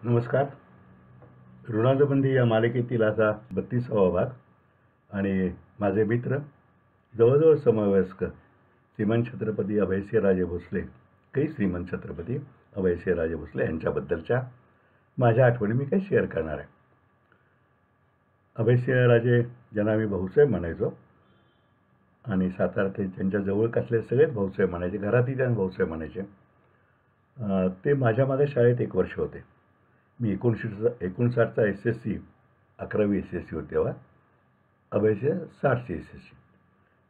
नमस्कार. ऋणानुबंधी या मालिकेतील असा 32वा भाग आणि माझे मित्र जवळजवळ समवयस्क श्रीमंत छत्रपती अभयसिंहराजे भोसले, श्रीमंत छत्रपती अभयसिंहराजे भोसले यांच्याबद्दलच्या माझ्या आठवणी मी काही शेअर करणार आहे. अभयसिंहराजे ज्यांना आम्ही भाऊसाहेब म्हणायचो आणि सातारा त्यांच्या जवळ असलेले सगळेच भाऊसाहेब म्हणायचे, घरातही त्यांना भाऊसाहेब म्हणायचे. ते माझ्या मागे शाळेत 1 वर्ष होते. मी 1959चा SSC 11वी SSC होती तेव्हा, अभयसिंह 60ची SSC.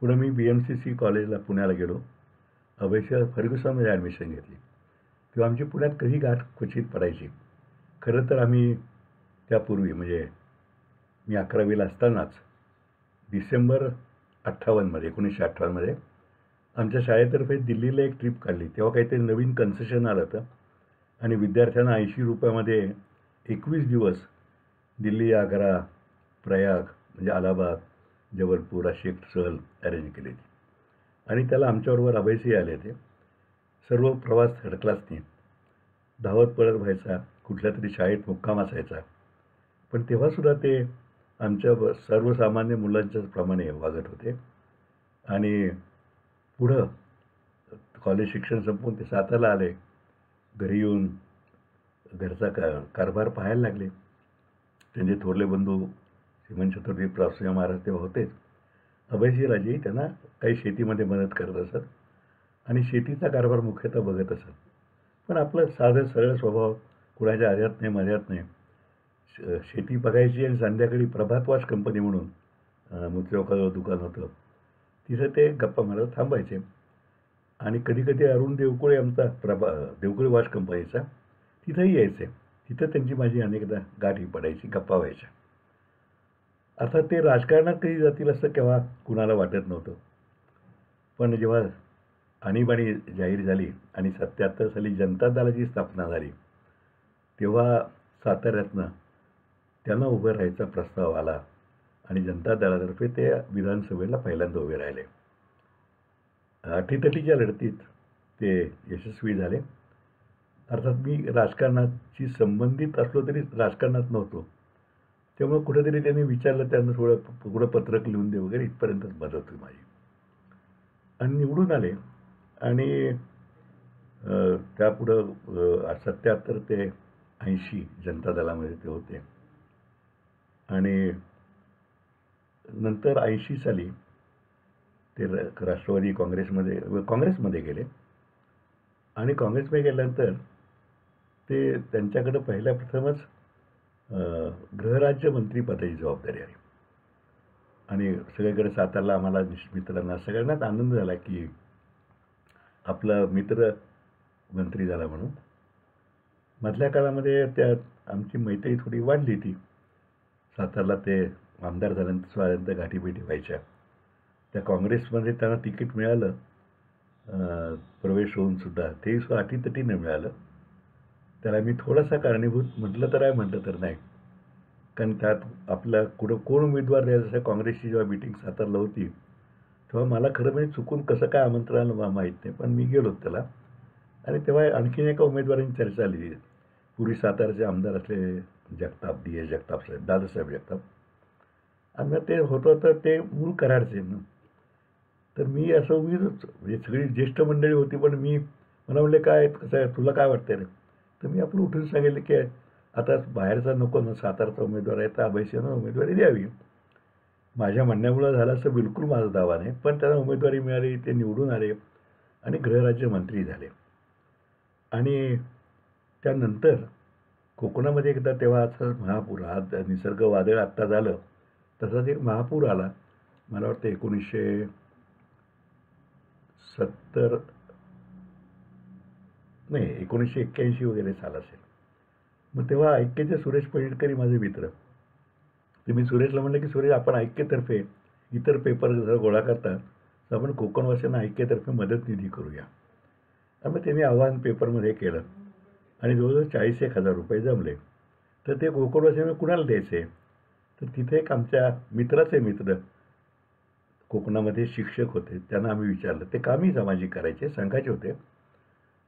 पुढे मी BMCC कॉलेजला पुण्याला गेलो. अभयसिंह फर्ग्युसनमध्ये ॲडमिशन घेतली. तेव्हा आमची पुण्यात कधी गाठ क्वचित पडायची. खरं तर आम्ही त्यापूर्वी म्हणजे मी 11वीला असतानाच डिसेंबर 1958मध्ये आमच्या शाळेतर्फे दिल्लीला एक ट्रिप काढली. तेव्हा काहीतरी नवीन कन्सेशन आलं होतं आणि विद्यार्थ्यांना 80 रुपयामध्ये 21 दिवस दिल्ली, आग्रा, प्रयाग म्हणजे अलाहाबाद, जबलपूर अशी एक सहल अरेंज केली होती. आणि त्याला आमच्याबरोबर अभयसिंह आले होते. सर्व प्रवास थर्ड क्लासने धावत पळत व्हायचा. कुठल्या तरी शाळेत मुक्काम असायचा. पण तेव्हासुद्धा ते आमच्या सर्वसामान्य मुलांच्याच प्रमाणे वागत होते. आणि पुढं कॉलेज शिक्षण संपवून ते सातारला आले. घरी येऊन घरचा कारभार पाहायला लागले. त्यांचे थोरले बंधू श्रीमंत छत्रपती प्रासूय महाराज तेव्हा होतेच. अभयसिंहराजेही त्यांना काही शेतीमध्ये मदत करत असत आणि शेतीचा कारभार मुख्यतः बघत असत. पण आपलं साधं सरळ स्वभाव, कुणाच्या आध्यात नाही मध्यात नाही. शेती बघायची आणि संध्याकाळी प्रभातवास कंपनी म्हणून मुचौकाजवळ दुकान होतं, तिथं ते गप्पा मारत थांबायचे. आणि कधीकधी अरुण देवकुळे आमचा देवकुळे वॉच कंपनीचा तिथंही यायचे. तिथं त्यांची माझी अनेकदा गाठी पडायची, गप्पा व्हायच्या. अर्थात ते राजकारणात कधी जातील असं केव्हा कुणाला वाटत नव्हतं. पण जेव्हा आणीबाणी जाहीर झाली आणि 77 साली जनता दलाची स्थापना झाली तेव्हा साताऱ्यातनं त्यांना उभं राहायचा प्रस्ताव आला आणि जनता दलातर्फे ते विधानसभेला पहिल्यांदा उभे राहिले. अटीतटीच्या लढतीत ते यशस्वी झाले. अर्थात मी राजकारणाशी संबंधित असलो तरी राजकारणात नव्हतो. त्यामुळे कुठेतरी त्यांनी विचारलं, त्यांना थोडं पत्रक लिहून दे वगैरे, इथपर्यंतच मदत होती माझी. आणि निवडून आले. आणि त्यापुढं 77 ते 80 जनता दलामध्ये ते होते. आणि नंतर 80 साली ते राष्ट्रवादी काँग्रेसमध्ये गेले. आणि काँग्रेसमध्ये गेल्यानंतर ते त्यांच्याकडं पहिल्या प्रथमच गृहराज्यमंत्री पदाची जबाबदारी आली. आणि सगळीकडे सातारला आम्हाला मित्रांना सगळ्यांनाच आनंद झाला की आपला मित्र मंत्री झाला म्हणून. मधल्या काळामध्ये आमची मैत्री थोडी वाढली. ती सातारला ते आमदार झाल्यानंतर गाठीभेटी व्हायच्या. त्या काँग्रेसमध्ये त्यांना तिकीट मिळालं प्रवेश होऊन सुद्धा, ते अटीतटीनं मिळालं. त्याला मी थोडासा कारणीभूत म्हटलं तर आहे, म्हटलं तर नाही. कारण त्यात आपला कोण उमेदवार द्यायचं असं काँग्रेसची जेव्हा मीटिंग सातारला होती तेव्हा मला खरं म्हणजे चुकून कसं काय आमंत्रण आलं माहीत नाही, पण मी गेलो त्याला. आणि तेव्हा आणखीन एका उमेदवारांची चर्चा आली. पूर्वी सातारचे आमदार असले जगताप, DS जगताप साहेब, दादासाहेब जगताप. आणि मग ते होतं तर ते मूळ कराडचे ना. तर मी असं म्हणजे सगळी ज्येष्ठ मंडळी होती, पण मला म्हणले काय कसं आहे, तुला काय वाटतंय रे? तर मी आपलं उठून सांगितलं की आता बाहेरचा नको ना, सातारचा उमेदवार आहे तर अभयसिंहनं उमेदवारी द्यावी. माझ्या म्हणण्यामुळं झालं असं बिलकुल माझा दावा नाही, पण त्यांना उमेदवारी मिळाली, ते निवडून आले आणि गृहराज्यमंत्री झाले. आणि त्यानंतर कोकणामध्ये एकदा तेव्हा असं महापूर, निसर्ग वादळ आत्ता झालं तसाच एक महापूर आला. मला वाटतं 1981 वगैरे साल असेल. मग तेव्हा ऐक्यचे सुरेश पळीणकरी माझे मित्र. तर मी सुरेशला म्हणलं की सुरेश, आपण ऐक्यतर्फे इतर पेपर जर गोळा करतात तर आपण कोकणवासियांना ऐक्यतर्फे मदत निधी करूया. आणि मग त्यांनी आव्हान पेपरमध्ये केलं आणि जवळजवळ 40,000 रुपये जमले. तर ते कोकणवासियांना कुणाला द्यायचे? तर तिथे एक आमच्या मित्राचे मित्र कोकणामध्ये शिक्षक होते, त्यांना आम्ही विचारलं. ते कामही सामाजिक करायचे, संघाचे होते.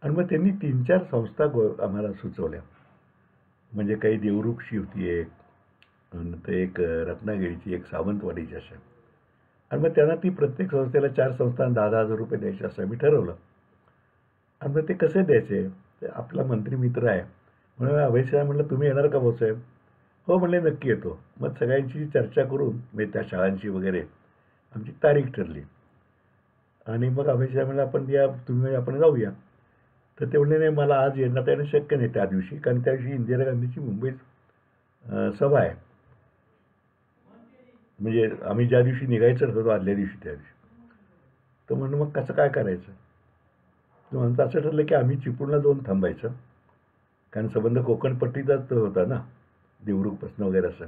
आणि मग त्यांनी 3-4 संस्था आम्हाला सुचवल्या. म्हणजे काही देवरुखची होती एक, नंतर एक रत्नागिरीची, एक सावंतवाडीची अशा. आणि मग त्यांना ती प्रत्येक संस्थेला 4 संस्थांना 10,000 रुपये द्यायचे असं आम्ही ठरवलं. आणि मग ते कसे द्यायचे? तर आपला मंत्री मित्र आहे. म्हणून अभयसाहेब म्हटलं, तुम्ही येणार का भाऊसाहेब? हो म्हणले, नक्की येतो. मग सगळ्यांची चर्चा करून म्हणजे त्या शाळांची वगैरे आमची तारीख ठरली. आणि मग अभयसाहेब म्हणलं, आपण या, तुम्ही आपण जाऊया. तर ते म्हणले, नाही मला आज येणं येणं शक्य नाही त्या दिवशी, कारण त्या दिवशी इंदिरा गांधीची मुंबईत सभा आहे. म्हणजे आम्ही ज्या दिवशी निघायचं ठरवतो आदल्या दिवशी त्या दिवशी. तर म्हणून मग कसं काय करायचं? तर आमचं असं ठरलं की आम्ही चिपळूणला जाऊन थांबायचं, कारण संबंध कोकणपट्टीचाच होता ना, देवरुखपासून वगैरे असं.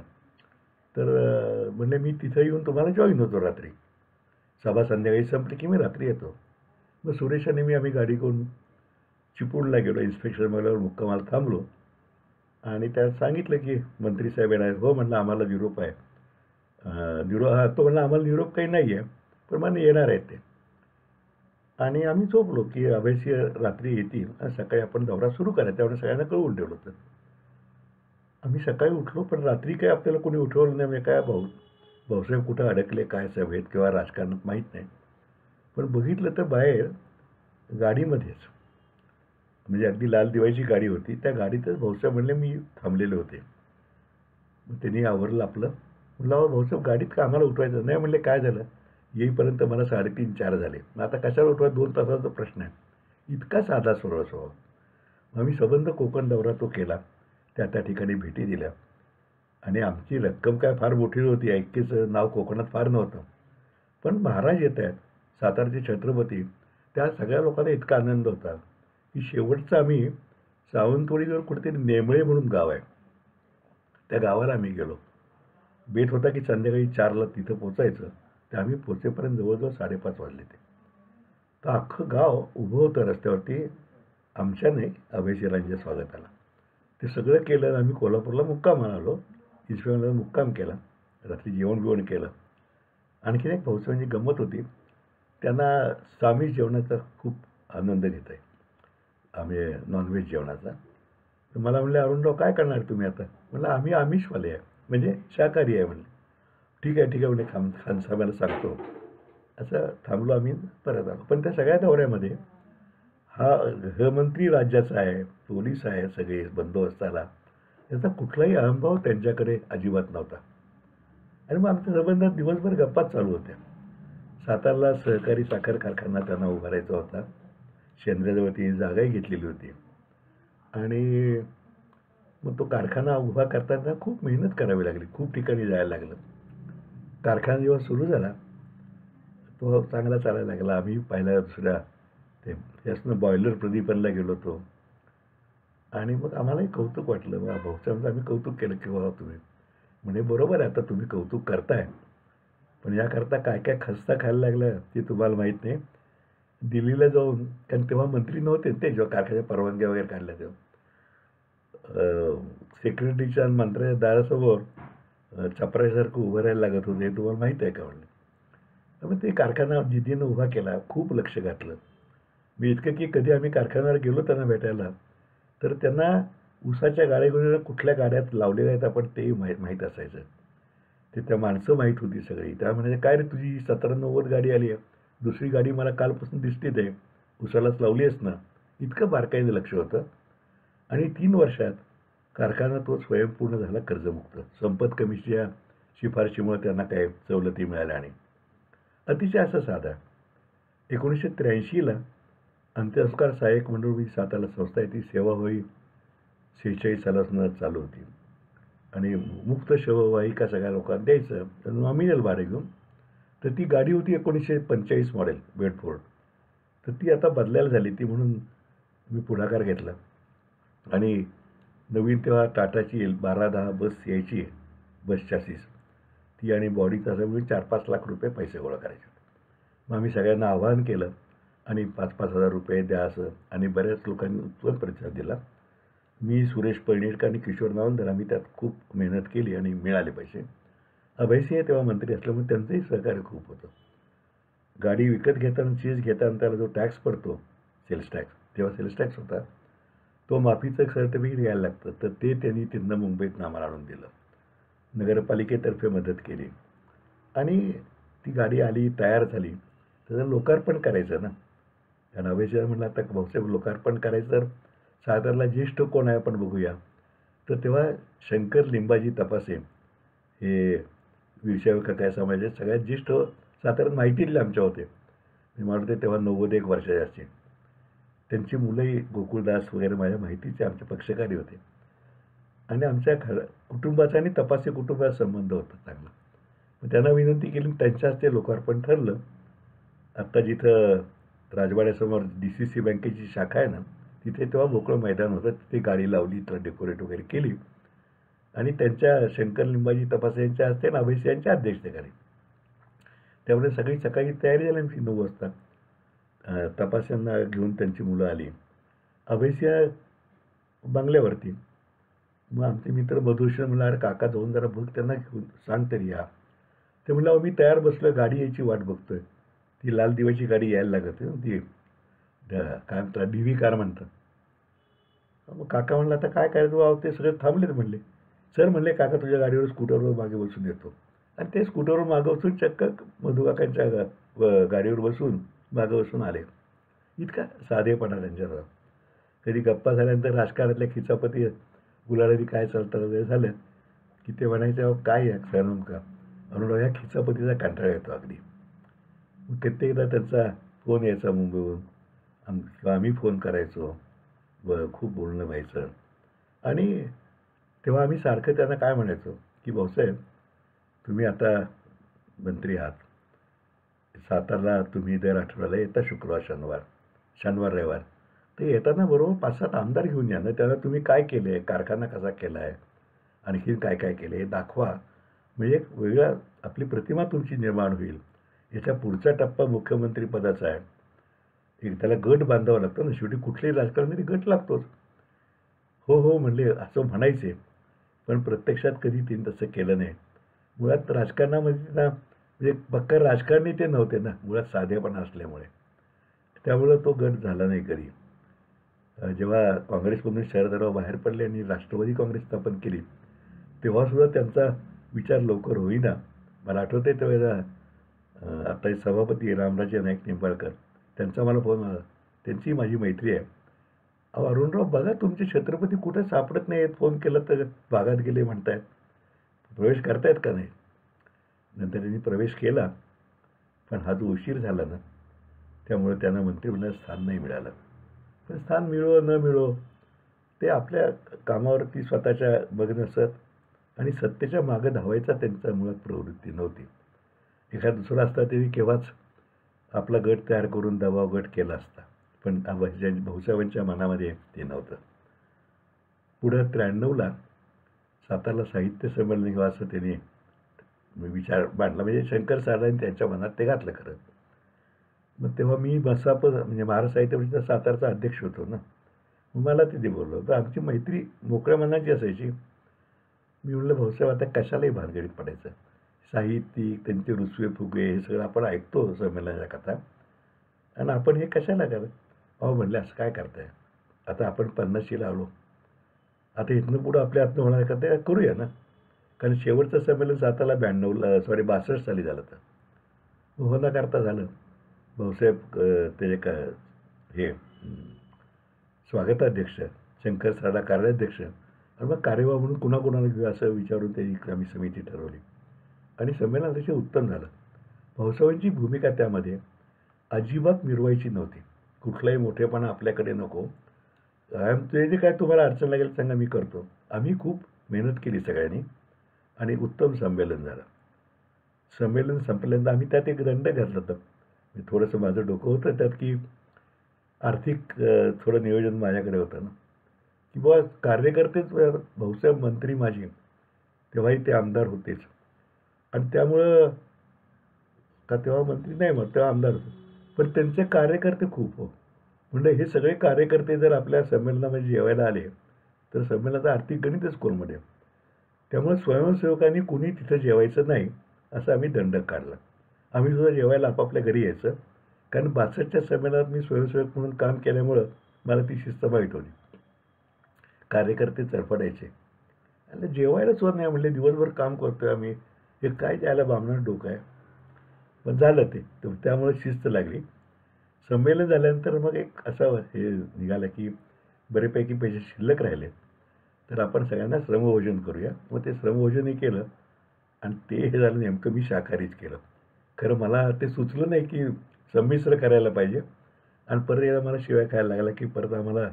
तर म्हणले मी तिथं येऊन तुम्हाला जॉईन होतो रात्री. सभा संध्याकाळी संपली की मी रात्री येतो. मग सुरेश आणि मी आम्ही गाडी करून चिपळूणला गेलो. इन्स्पेक्शन मला मुक्कामाला थांबलो आणि त्यात सांगितलं की मंत्री साहेब येणार आहेत. हो म्हणलं, आम्हाला निरोप आहे. निरोप, हा तो म्हणला आम्हाला निरोप काही नाही आहे, पण मला येणार आहेत ते. आणि आम्ही झोपलो की अभयसिंह रात्री येतील आणि सकाळी आपण दौरा सुरू करायचा, त्यामुळे सगळ्यांना कळवून ठेवलं होतं. आम्ही सकाळी उठलो, पण रात्री काही आपल्याला कोणी उठवलं नाही. म्हणजे काय भाऊसाहेब कुठं अडकले काय सभेत किंवा राजकारणात माहीत नाही. पण बघितलं तर बाहेर गाडीमध्येच, म्हणजे अगदी लाल दिवाळीची गाडी होती, त्या गाडीतच भाऊसाहेब म्हणले मी थांबलेले होते. मग त्यांनी आवरलं आपलं. म्हणलं, अहो भाऊसाहेब गाडीत का आम्हाला उठवायचं नाही? म्हणले, काय झालं, येईपर्यंत मला 3:30-4 झाले. मग आता कशाला उठवा, 2 तासाचा प्रश्न आहे. इतका साधा सरळ स्वभाव. मग आम्ही संबंध कोकण दौरा तो केला, त्या त्या ठिकाणी भेटी दिल्या. आणि आमची रक्कम काय फार मोठी नव्हती, ऐक्यचं नाव कोकणात फार नव्हतं. पण महाराज येत आहेत, सातारचे छत्रपती, त्या सगळ्या लोकांना इतका आनंद होता की शेवटचं आम्ही सावंतवाडीजवळ कुठेतरी नेमळे म्हणून गाव आहे, त्या गावाला आम्ही गेलो. बेत होता की संध्याकाळी 4ला तिथं पोचायचं. तर आम्ही पोचेपर्यंत जवळजवळ 5:30 वाजले. ते तर अख्खं गाव उभं होतं रस्त्यावरती आमच्या अभयसिंहांच्या स्वागताला. ते सगळं केलं आणि आम्ही कोल्हापूरला मुक्कामाला आलो. इन्स्पेक्टरला मुक्काम केला, रात्री जेवण बिवण केलं. आणखीन एक भाऊसाहेबांची गंमत होती, त्यांना सामिष जेवणाचा खूप आनंद घेत आहे, आम्ही नॉनव्हेज जेवणाचा. तर मला म्हणले, अरुणराव काय करणार तुम्ही आता? म्हणलं, आम्ही आमिषवाले आहे, म्हणजे शाकाहारी आहे. म्हणले, ठीक आहे ठीक आहे म्हणजे खानसाहेबाला सांगतो. असं थांबलो आम्ही, परत आलो. पण त्या सगळ्या दौऱ्यामध्ये हा गृहमंत्री राज्याचा आहे, पोलीस आहे, सगळे बंदोबस्ताला, याचा कुठलाही अहंभाव त्यांच्याकडे अजिबात नव्हता. आणि मग आमच्या संबंधात दिवसभर गप्पाच चालू होत्या. सातारला सहकारी साखर कारखाना त्यांना उभारायचा होता. शेंद्र्याजवळ ती जागाही घेतलेली होती. आणि मग तो कारखाना उभा करताना खूप मेहनत करावी लागली, खूप ठिकाणी जायला लागलं. कारखाना जेव्हा सुरू झाला तो चांगला चालायला लागला. आम्ही पहिल्या दुसऱ्या ते त्यासनं बॉयलर प्रदीपनला गेलो होतो. आणि मग आम्हालाही कौतुक वाटलं. भाऊसाहेबांचं आम्ही कौतुक केलं की बाबा तुम्ही, म्हणजे बरोबर आहे, आता तुम्ही कौतुक करताय, पण याकरता काय काय खस्ता खायला लागलं ते तुम्हाला माहीत नाही. दिल्लीला जाऊन, कारण तेव्हा मंत्री नव्हते ते, जेव्हा कारखान्याच्या परवानग्या वगैरे काढल्या तेव्हा सेक्रेटरीच्या आणि मंत्र्याच्या दारासमोर चपरासारखं उभं राहायला लागत होतं. हे तुम्हाला माहीत आहे का? म्हणलं. त्यामुळे ते कारखाना जिद्दीनं उभा केला, खूप लक्ष घातलं. मी इतकं की कधी आम्ही कारखान्यावर गेलो त्यांना भेटायला, तर त्यांना ऊसाच्या गाड्या कुठल्या गाड्यात लावलेल्या आहेत आपण तेही माहीत असायचं. ते त्या माणसं माहीत होती सगळी. त्या म्हणाले, काय रे तुझी 1790 गाडी आली आहे, दुसरी गाडी मला कालपासून दिसते ते ऊसालाच लावली आहेस ना. इतकं बारकाईनं लक्ष होतं. आणि 3 वर्षात कारखाना तो स्वयंपूर्ण झाला, कर्जमुक्त. संपत कमिटीच्या शिफारशीमुळे त्यांना काय सवलती मिळाल्या. आणि अतिशय असं साधा. 1983ला अंत्यसंस्कार सहाय्यक मंडळ ही सातारला संस्था आहे, ती सेवाभावी 46 सालापासून चालू होती. आणि मुक्त शववाहिका सगळ्या लोकांना द्यायचं, तर नॉमिनल भाडे घेऊन. तर ती गाडी होती 1945 मॉडेल बेडफोर्ड. तर ती आता बदलायला झाली, ती म्हणून मी पुढाकार घेतला. आणि नवीन तेव्हा टाटाची 1210 बस यायची, बस चॅसिस ती, आणि बॉडीचा असं मिळून 4-5 लाख रुपये पैसे गोळा करायचे. मग आम्ही सगळ्यांना आवाहन केलं आणि 5-5 हजार रुपये द्या असं, आणि बऱ्याच लोकांनी उत्तम प्रतिसाद दिला. मी, सुरेश पैणीरकर आणि किशोर नावंदर आम्ही त्यात खूप मेहनत केली आणि मिळाले पैसे. अभयसिंह तेव्हा मंत्री असल्यामुळे त्यांचंही सहकार्य खूप होतं. गाडी विकत घेताना, चीज घेताना त्याला जो टॅक्स पडतो, सेल्स टॅक्स, तेव्हा सेल्स टॅक्स होता, तो माफीचं सर्टिफिकेट घ्यायला लागतं, तर ते त्यांनी तिथनं मुंबईतनं आम्हाला आणून दिलं. नगरपालिकेतर्फे मदत केली आणि ती गाडी आली, तयार झाली. त्याचं लोकार्पण करायचं ना. कारण अभयसिंह म्हणलं आता भाऊसाहेब लोकार्पण करायचं तर सातारला ज्येष्ठ कोण आहे आपण बघूया. तर तेव्हा शंकर लिंबाजी तपासे हे वीरशैव काय समाजाचे सगळ्यात ज्येष्ठ साताऱ्यात माहितीतले आमच्या होते. मी मला वाटते तेव्हा 91 वर्षाचे असते. त्यांची मुलंही गोकुळदास वगैरे माझ्या माहितीचे आमचे पक्षकारी होते आणि आमच्या कुटुंबाचा आणि तपासे कुटुंबाचा संबंध होता चांगला. मग त्यांना विनंती केली, त्यांच्या हस्ते लोकार्पण ठरलं. आत्ता जिथं राजवाड्यासमोर DCC बँकेची शाखा आहे ना, तिथे तेव्हा मोकळं मैदान होतं. तिथे गाडी लावली, तर डेकोरेट वगैरे केली आणि त्यांच्या शंकर लिंबाजी तपासे यांच्या हस्ते आणि अभयसिंह यांच्या अध्यक्षतेखाली. त्यामुळे सकाळी तयारी झाली आमची 9 वाजता. तपास्यांना घेऊन त्यांची मुलं आली. अभयसिंह बंगल्यावरती. मग आमचे मित्र मधुसूदन म्हणला, अरे काका जाऊन जरा बघ त्यांना घेऊन सांग तरी या. ते म्हणलं, मी तयार बसलो, गाडी यायची वाट बघतोय. ती लाल दिव्याची गाडी यायला लागत ती काय म्हणतात DV कार म्हणतात. मग काका म्हणलं, आता काय करायचं बाबा, ते सगळे थांबलेत म्हणले. सर म्हणले, काका तुझ्या गाडीवर स्कूटरवर मागे बसून येतो. आणि ते स्कूटरवर मागं बसून चक्क मधू काकांच्या गाडीवर बसून मागं बसून आले. इतका साधेपणा त्यांच्यावर. कधी गप्पा झाल्यानंतर राजकारणातल्या खिचापती गुलाळादी काय चालतात वगैरे झालं की ते म्हणायचं, काय आहे सर नेमका म्हणून ह्या खिचापतीचा कंटाळा येतो अगदी. मग कित्येकदा त्यांचा फोन यायचा मुंबईहून किंवा आम्ही फोन करायचो. खूप बोलणं व्हायचं आणि तेव्हा आम्ही सारखं त्यांना काय म्हणायचो की भाऊसाहेब तुम्ही आता मंत्री आहात, सातारला तुम्ही दर आठवड्याला येता शनिवार रविवार. ते येताना बरोबर 5-7 आमदार घेऊन या ना. त्यांना तुम्ही काय केलं आहे, कारखाना कसा केला आहे, आणखी काय काय केलं हे दाखवा. म्हणजे एक वेगळा आपली प्रतिमा तुमची निर्माण होईल. याच्या पुढचा टप्पा मुख्यमंत्रीपदाचा आहे. एक त्याला गट बांधावा लागतो ना, शेवटी कुठल्याही राजकारणामध्ये गट लागतोच. हो म्हणले असं म्हणायचे, पण प्रत्यक्षात कधी त्यांनी तसं केलं नाही. मुळात राजकारणामध्ये ना म्हणजे पक्का राजकारणी ते नव्हते ना, मुळात साधेपणा असल्यामुळे. त्यामुळं तो गट झाला नाही कधी. जेव्हा काँग्रेसमधून शरदराव बाहेर पडले आणि राष्ट्रवादी काँग्रेस स्थापन केली तेव्हासुद्धा त्यांचा विचार लवकर होईना. मला आठवते तेव्हा आता सभापती रामराजे नाईक निंबाळकर त्यांचा मला फोन आला. त्यांची माझी मैत्री आहे. अहो अरुणराव बघा तुमचे छत्रपती कुठे सापडत नाही आहेत, फोन केलं तर भागात गेले म्हणतायत, प्रवेश करतायत का नाही. नंतर त्यांनी प्रवेश केला, पण हा जो उशीर झाला ना त्यामुळे त्यांना मंत्रिमंडळात स्थान नाही मिळालं. पण स्थान मिळो न मिळो ते आपल्या कामावरती स्वतःच्या मग्न असत आणि सत्तेच्या मागं धावायचा त्यांचा मुळात प्रवृत्ती नव्हती. एखादा दुसरा असता तरी केव्हाच आपला गट तयार करून दबाव गट केला असता, पण भाऊसाहेबांच्या मनामध्ये ते नव्हतं. पुढं 93ला सातारला साहित्य संमेलन घेऊ असं त्यांनी विचार मांडला. म्हणजे शंकर साहेबांनी त्यांच्या मनात ते घातलं खरं. मग तेव्हा मी मसाप म्हणजे महाराष्ट्र साहित्य परिषदेचा सातारचा अध्यक्ष होतो ना. मग मला तिथे बोललो तर आमची मैत्री मोकळ्या मनाची असायची. मी म्हणलं भाऊसाहेब आता कशालाही भानगडीत पडायचं. साहित्यिक त्यांचे रुसवे फुगे हे सगळं आपण ऐकतो संमेलनाच्या कथा आणि आपण हे कशाला करत. अहो म्हणले असं काय करताय, आता आपण 50शीला आलो, आता इथनं पुढं आपल्या हातनं होणार का ते करूया ना. कारण शेवटचं संमेलन सातारला 62 साली झालं तर हो ना करता झालं. भाऊसाहेब ते एक हे स्वागताध्यक्ष, शंकर सारडा कार्याध्यक्ष आणि मग कार्यवाह म्हणून कुणाकुणाला घेऊ असं विचारून त्यांनी आम्ही समिती ठरवली आणि संमेलन अतिशय उत्तम झालं. भाऊसाहेबांची भूमिका त्यामध्ये अजिबात मिरवायची नव्हती. कुठलाही मोठेपणा आपल्याकडे नको, ते जे काय तुम्हाला अडचण लागेल सांगा मी करतो. आम्ही खूप मेहनत केली सगळ्यांनी आणि उत्तम संमेलन झालं. संमेलन संपल्यानंतर आम्ही त्यात एक दंड घातला होता. थोडंसं माझं डोकं होतं त्यात की आर्थिक थोडं नियोजन माझ्याकडे होतं ना की बुवा कार्यकर्तेच भाऊसाहेब मंत्री माझे तेव्हाही ते आमदार होतेच आणि त्यामुळं का तेव्हा मंत्री नाही मग तेव्हा आमदार होते, पण त्यांचे कार्यकर्ते खूप हो. म्हणजे हे सगळे कार्यकर्ते जर आपल्या संमेलनामध्ये जेवायला आले तर संमेलनाचं आर्थिक गणितच कोलमडेल. त्यामुळे स्वयंसेवकांनी कुणी तिथं जेवायचं नाही असं आम्ही दंडक काढला. आम्ही सुद्धा जेवायला आपापल्या घरी यायचं, कारण 62च्या संमेलनात मी स्वयंसेवक म्हणून काम केल्यामुळं मला ती शिस्त माहीत होती. कार्यकर्ते चरफडायचे. आणि जेवायला सुद्धा नाही म्हणले, दिवसभर काम करतोय आम्ही, हे काय द्यायला बामणं डोकं आहे. पण झालं ते. तर त्यामुळे शिस्त लागली. संमेलन झाल्यानंतर मग एक असा हे निघालं की बरेपैकी पैसे शिल्लक राहिले, तर आपण सगळ्यांना श्रमभोजन करूया. मग ते श्रमभोजनही केलं आणि ते हे झालं नेमकं मी शाकाहारीच केलं. खरं मला ते सुचलं नाही की संमिश्र करायला पाहिजे. आणि परत एकदा मला शिवाय खायला लागला की परत आम्हाला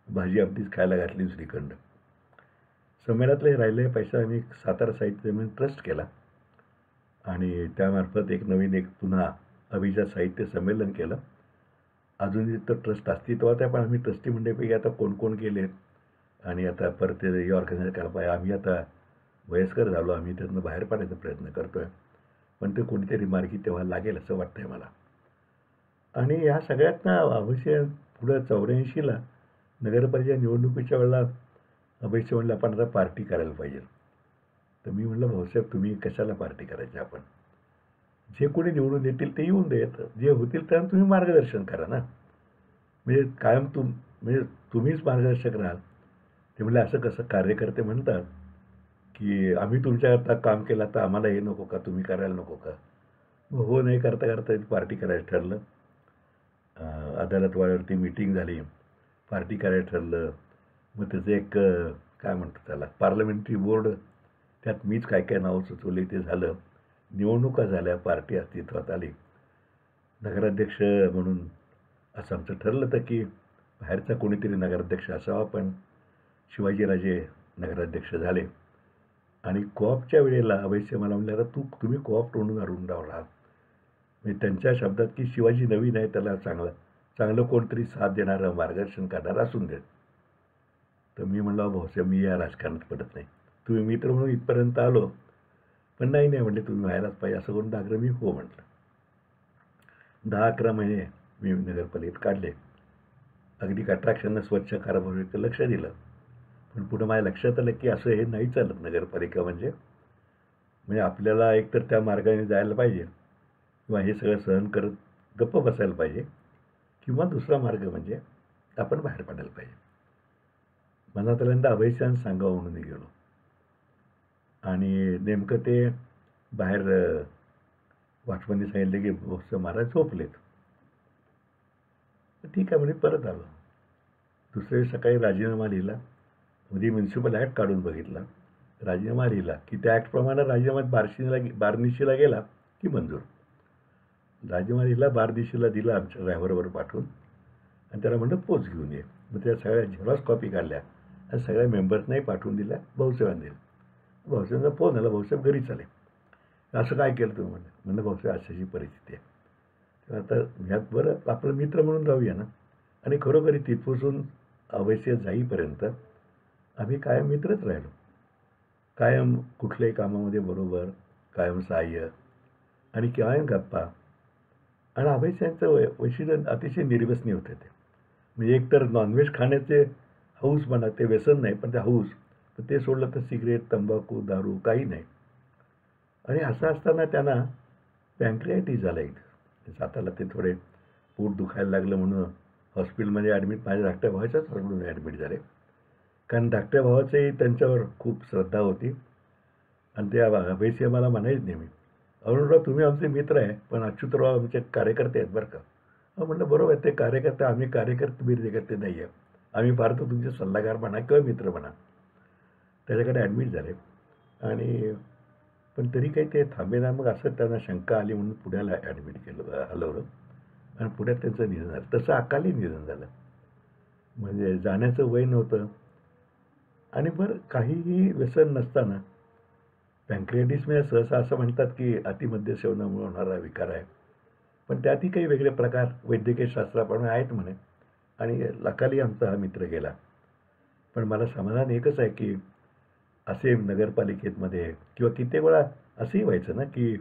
भाजी आमटीच खायला घातली श्रीखंड. संमेलनातले राहिलेले पैसे आम्ही सातारा साहित्य म्हणून ट्रस्ट केला आणि त्यामार्फत एक पुन्हा अभिजात साहित्य संमेलन केलं. अजूनही तर ट्रस्ट अस्तित्वात आहे, पण आम्ही ट्रस्टी मंडळीपैकी आता कोण कोण गेलेत आणि आता परत हे ऑर्गनाईज करायला पाहिजे. आम्ही आता वयस्कर झालो, आम्ही त्यातनं बाहेर पडायचा प्रयत्न करतोय, पण ते कोणीतरी मार्गी तेव्हा लागेल असं वाटतंय मला. आणि या सगळ्यातनं अवश्य पुढं 84ला नगरपालिका निवडणुकीच्या वेळेला अभयचे म्हणलं आपण आता पार्टी करायला पाहिजे. तर मी म्हटलं भाऊसाहेब तुम्ही कशाला पार्टी करायची, आपण जे कोणी निवडून येतील ते येऊन देत, जे होतील त्यांना तुम्ही मार्गदर्शन करा ना. म्हणजे कायम म्हणजे तुम्हीच मार्गदर्शक राहाल. ते म्हणले असं कसं, कार्यकर्ते म्हणतात की आम्ही तुमच्याकरता काम केलं तर आम्हाला हे नको का, तुम्ही करायला नको का. मग हो नाही करता करता पार्टी करायचं ठरलं. अदालतवाड्यावरती मीटिंग झाली, पार्टी करायचं ठरलं. मग त्याचं एक काय म्हणतो त्याला पार्लमेंटरी बोर्ड, त्यात मीच काय काय नावं सुचवली ते झालं. निवडणुका झाल्या, पार्टी अस्तित्वात आली. नगराध्यक्ष म्हणून असं आमचं ठरलं होतं की बाहेरचा कोणीतरी नगराध्यक्ष असावा, पण शिवाजीराजे नगराध्यक्ष झाले. आणि कोऑपच्या वेळेला अभयसिंह मला म्हणले आता तुम्ही कोऑप तोंडून राहा. म्हणजे त्यांच्या शब्दात की शिवाजी नवीन आहे, त्याला चांगलं कोणतरी साथ देणारं मार्गदर्शन करणारं असून देत. तर मी म्हणलं भाऊसाहेब मी या राजकारणात पडत नाही, तुम्ही मित्र म्हणून इथपर्यंत आलो, पण नाही म्हटले तुम्ही व्हायलाच पाहिजे असं करून आग्रह मी हो म्हटलं. 10-11 महिने मी नगरपालिकेत काढले. अगदी कटाक्षानं स्वच्छ कारभारीकडे लक्ष दिलं. पण पुढं माझ्या लक्षात आलं की असं हे नाही चालत. नगरपालिका म्हणजे आपल्याला एकतर त्या मार्गाने जायला पाहिजे किंवा हे सगळं सहन करत गप्प बसायला पाहिजे, किंवा दुसरा मार्ग म्हणजे आपण बाहेर पडायला पाहिजे. मनात आल्यानंतर अभयसिंह सांगावं म्हणून गेलो आणि नेमकं ते बाहेर वॉचमनने सांगितले की भाऊसाहेब महाराज झोपलेत. ठीक आहे म्हणजे परत आलो. दुसऱ्या दिवशी सकाळी राजीनामा लिहिला. मध्ये म्युन्सिपल ॲक्ट काढून बघितला, राजीनामा लिहिला की त्या ॲक्टप्रमाणे राजीनामा बारनिशीला गेला की मंजूर. राजीनामा लिहिला, बारनिशीला दिला आमच्या ड्रायव्हरवर पाठवून आणि त्याला म्हणलं पोच घेऊन ये. मग त्या सगळ्या झेरॉक्स कॉपी काढल्या आणि सगळ्या मेंबर्सनाही पाठवून दिल्या. भाऊसाहेबांनी दिलं. भाऊसाहेबांचा फोन आला, भाऊसाहेब घरी चाले. असं काय केलं तुम्ही म्हणलं भाऊसाहेब अशाची परिस्थिती आहे. तर आता ह्यात बरं आपलं मित्र म्हणून राहूया ना. आणि खरोखरी तिथपासून अवश्य जाईपर्यंत आम्ही कायम मित्रच राहिलो. कायम कुठल्याही कामामध्ये बरोबर, कायम सहाय्य आणि कायम गप्पा. आणि अभयसिंहांचं वैशिष्ट्य अतिशय निर्व्यसनी होते ते. म्हणजे एकतर नॉनव्हेज खाण्याचे हौस म्हणा, ते व्यसन नाही पण ते हौस. पण ते सोडलं तर सिगरेट, तंबाखू, दारू काही नाही. आणि असं असताना त्यांना पॅन्क्रियाटिस झाला एक. साताला ते थोडे पोट दुखायला लागलं म्हणून हॉस्पिटलमध्ये ॲडमिट, माझ्या धाकट्या भावाच्याच हॉस्पिटलमध्ये ॲडमिट झाले. कारण धाकट्या भावाचंही त्यांच्यावर खूप श्रद्धा होती. आणि ते अभयसिंह मला म्हणायच नेहमी, अरुणराव तुम्ही आमचे मित्र आहे, पण अच्युतराव आमचे कार्यकर्ते आहेत बरं का. म्हटलं बरोबर आहे, ते कार्यकर्ते, आम्ही कार्यकर्ते नाही आहे, आम्ही फार तर तुमचे सल्लागार म्हणा किंवा मित्र म्हणा. त्याच्याकडे ॲडमिट झाले आणि पण तरी काही ते थांबेना. मग असं त्यांना शंका आली म्हणून पुण्याला ॲडमिट केलं, हलवलं आणि पुण्यात त्यांचं निधन झालं. तसं अकाली निधन झालं. म्हणजे जाण्याचं वय नव्हतं. आणि बरं काहीही व्यसन नसताना पॅन्क्रियाटिस म्हणजे सहसा असं म्हणतात की अतिमद्य सेवनामुळे होणारा विकार आहे, पण त्यातही काही वेगळे प्रकार वैद्यकीय शास्त्राप्रमाणे आहेत म्हणे. आणि अकाली आमचा हा मित्र गेला. पण मला समाधान एकच आहे की असे नगरपालिकेमध्ये किंवा कित्येक वेळा असंही व्हायचं ना की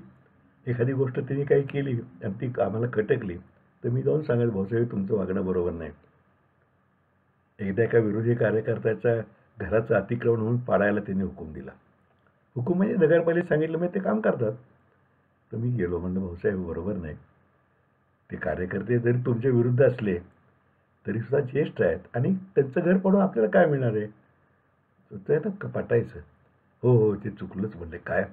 एखादी गोष्ट त्यांनी काही केली आणि ती आम्हाला खटकली, तर मी जाऊन सांगायचं भाऊसाहेब तुमचं वागणं बरोबर नाही. एकदा एका विरोधी कार्यकर्त्याच्या घराचं अतिक्रमण म्हणून पाडायला त्यांनी हुकूम दिला. हुकूम म्हणजे नगरपालिकेत सांगितलं म्हणजे ते काम करतात. तर मी गेलो, म्हणलं भाऊसाहेब बरोबर नाही. ते कार्यकर्ते जरी तुमच्या विरुद्ध असले तरीसुद्धा ज्येष्ठ आहेत आणि त्यांचं घर पडून आपल्याला काय मिळणार आहे. ते ना पटायचं. हो हो ते चुकलंच म्हणले काय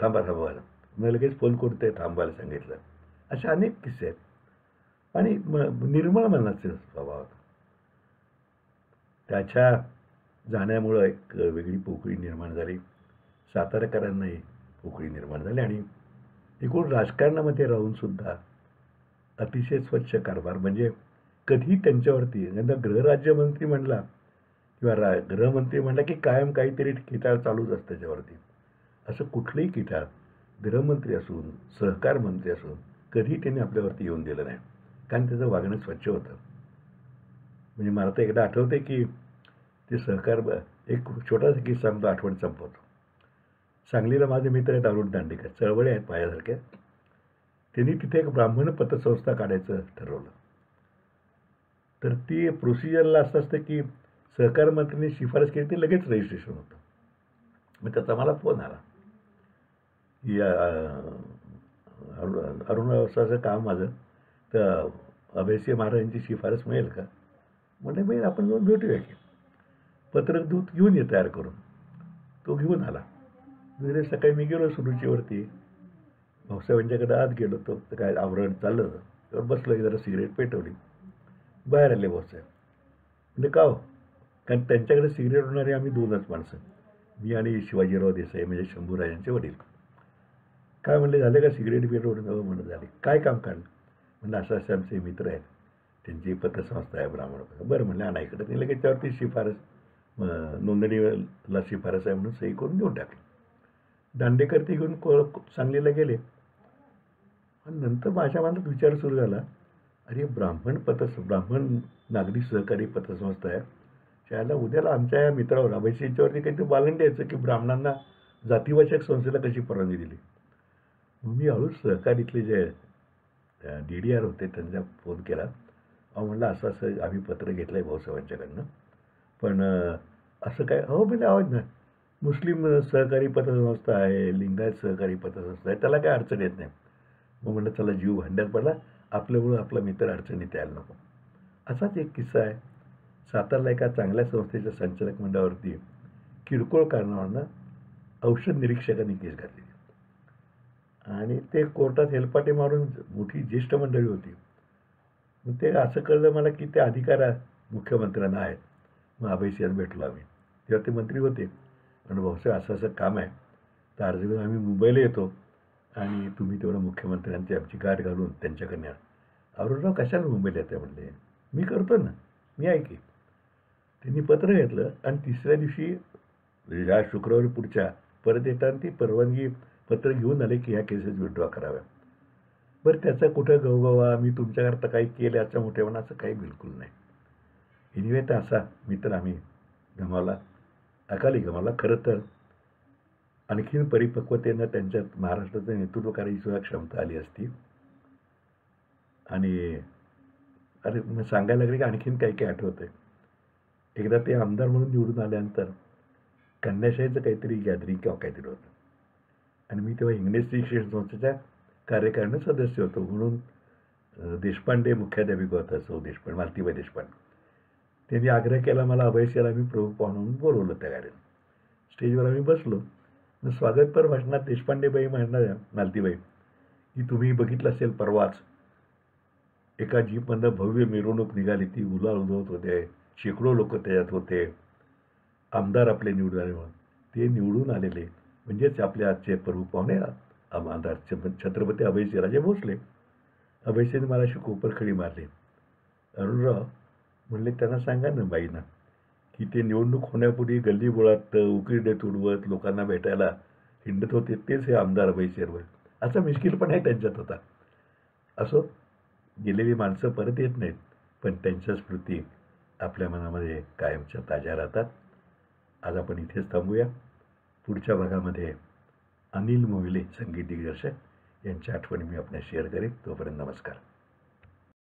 थांबा थांबा मी लगेच फोन करून ते थांबायला सांगितलं. असे अनेक किस्से आहेत आणि निर्मळ मनाचे स्वभाव होता. त्याच्या जाण्यामुळं एक वेगळी पोकळी निर्माण झाली. सातारकरांनाही पोकळी निर्माण झाली आणि एकूण राजकारणामध्ये राहून सुद्धा अतिशय स्वच्छ कारभार म्हणजे कधी त्यांच्यावरती यंदा गृहराज्यमंत्री म्हणला किंवा गृहमंत्री म्हणला की कायम काहीतरी किटाळ चालूच असतं त्याच्यावरती. असं कुठलंही किटाळ गृहमंत्री असून सहकार मंत्री असून कधी त्यांनी आपल्यावरती येऊन दिलं नाही. कारण त्याचं वागणं स्वच्छ होतं. म्हणजे मला तर एकदा आठवते की ते सहकार एक छोटासा किस्सा सांगतो आठवण संपवतो. सांगलीला माझे मित्र आहेत अरुण दांडेकर, चळवळे आहेत माझ्यासारख्या. त्यांनी तिथे एक ब्राह्मण पतसंस्था काढायचं ठरवलं. तर ती प्रोसिजरला असं असतं की सहकार मंत्र्यांनी शिफारस केली ते लगेच रजिस्ट्रेशन होतं. मग त्याचा मला फोन आला की अरुण असं काम माझं तर अभयसिंह महाराजांची शिफारस मिळेल का? म्हणजे मिळेल, आपण जाऊन भेटूया की. पत्रक दूत घेऊन ये तयार करून. तो घेऊन आला. दुसऱ्या सकाळी मी गेलो सुरुचीवरती. भाऊसाहेबांच्याकडे आत गेलो. तो काय आवरण चाललं होतं. त्यावर बसलो की जरा सिगरेट पेटवली. बाहेर आले भाऊसाहेब. म्हणजे का हो? कारण त्यांच्याकडे सिगरेट होणारे आम्ही दोनच माणसं, मी आणि शिवाजीराव देसाई म्हणजे शंभूराजांचे वडील. काय म्हणले, झाले का सिगरेट पेटवून? हो म्हणत झाले. काय काम काढलं? म्हणलं असं असे आमचे मित्र आहेत, त्यांची पतसंस्था आहे ब्राह्मण. बरं म्हणलं आणा इकडं. ते लगेच त्यावरती शिफारस नोंदणीला शिफारस आहे म्हणून सही करून देऊन टाकली. दांडेकर ते घेऊन सांगलीला गेले. आणि नंतर माझ्या मनात विचार सुरू झाला, अरे ब्राह्मण नागरी सहकारी पतसंस्था आहे, त्याला उद्याला आमच्या या मित्रावर अभयसिंहच्यावरती काहीतरी बालन द्यायचं की ब्राह्मणांना जातीवाचक संस्थेला कशी परवानगी दिली. मग मी हळूच सहकारीतले जे DDR होते त्यांना फोन केला. म्हणलं असं असं आम्ही पत्र घेतलं आहे भाऊसाहेबांच्याकडनं, पण असं काय? हो म्हणजे आवाज नाही, मुस्लिम सहकारी पतसंस्था आहे, लिंगायत सहकारी पतसंस्था आहे, त्याला काय अडचण येत नाही. मग म्हणलं चला जीव भांड्यात पडला, आपल्यामुळं आपला मित्र अडचणीत यायला नको. असाच एक किस्सा आहे. सातारला एका चांगल्या संस्थेच्या संचालक मंडळावरती किरकोळ कारणावरनं औषध निरीक्षकांनी केस घातली आणि ते कोर्टात हेलपाटे मारून मोठी ज्येष्ठ मंडळी होती. मग ते असं कळलं मला की ते अधिकार मुख्यमंत्र्यांना आहेत. मग अभयसिंह भेटलो आम्ही. तेव्हा ते मंत्री होते. आणि भाऊसाहेब असं असं काम आहे, तर अर्ज घेऊन आम्ही मुंबईला येतो आणि तुम्ही तेवढं मुख्यमंत्र्यांची आमची गाठ घालून त्यांच्याकडनं. अरुणराव कशाला मुंबईला येते म्हणले, मी करतो ना, मी आहे की. त्यांनी पत्र घेतलं आणि तिसऱ्या दिवशी ह्या शुक्रवारी पुढच्या परत येताना ती परवानगी पत्र घेऊन आले की ह्या केसेस विड्रॉ कराव्या. बरं त्याचा कुठं गवगवा मी तुमच्याकरता काही केलं याचा मोठेपणा असं काही बिलकुल नाही. एनिवे तर असा मित्र आम्ही गमावला, अकाली गमावला. खरं तर आणखीन परिपक्वतेनं त्यांच्यात महाराष्ट्राचं नेतृत्व करायची सुद्धा क्षमता आली असती. आणि अरे मग सांगायला लागले की आणखीन काही काही आठवतं आहे. एकदा ते आमदार म्हणून निवडून आल्यानंतर कन्याशाहीचं काहीतरी गॅदरिंग किंवा काहीतरी होतं आणि मी तेव्हा इंग्लिश शिक्षण संस्थेच्या कार्यकारिणीत सदस्य होतो. म्हणून देशपांडे मुख्याध्यापिका होता, सौ देशपांडे, मालतीबाई देशपांडे. त्यांनी आग्रह केला मला अभयसिंहला मी प्रमुख पाहुणा म्हणून बोलवलं त्या गाडीनं. स्टेजवर आम्ही बसलो. स्वागतपर भाषणात देशपांडेबाई म्हणणाऱ्या मालतीबाई की तुम्ही बघितलं असेल परवाच एका जीपमधनं भव्य मिरवणूक निघाली, ती गुलाल उधळत होते, शेकडो लोक त्याच्यात होते, आमदार आपले निवडून आले म्हणून. ते निवडून आलेले म्हणजेच आपले आजचे प्रमुख पाहुणे आमदार छत्रपती अभयसिंहराजे भोसले. अभयसिंहने मला अशी कोपरखळी मारली. अरुणराव म्हणले त्यांना सांगा ना बाईंना की ते निवडणूक होण्यापूर्वी गल्लीबोळात उकिरडे तुडवत लोकांना भेटायला हिंडत होते, तेच हे आमदार अभयसिंह. असा मिश्किलपणा आहे त्यांच्यात होता. असो, गेलेली माणसं परत येत नाहीत, पण त्यांच्या स्मृती आपल्या मनामध्ये कायमच्या ताज्या राहतात. आज आपण इथेच थांबूया. पुढच्या भागामध्ये अनिल मोहिले संगीत दिग्दर्शक यांच्या आठवणी मी आपल्या शेअर करेन. तोपर्यंत नमस्कार.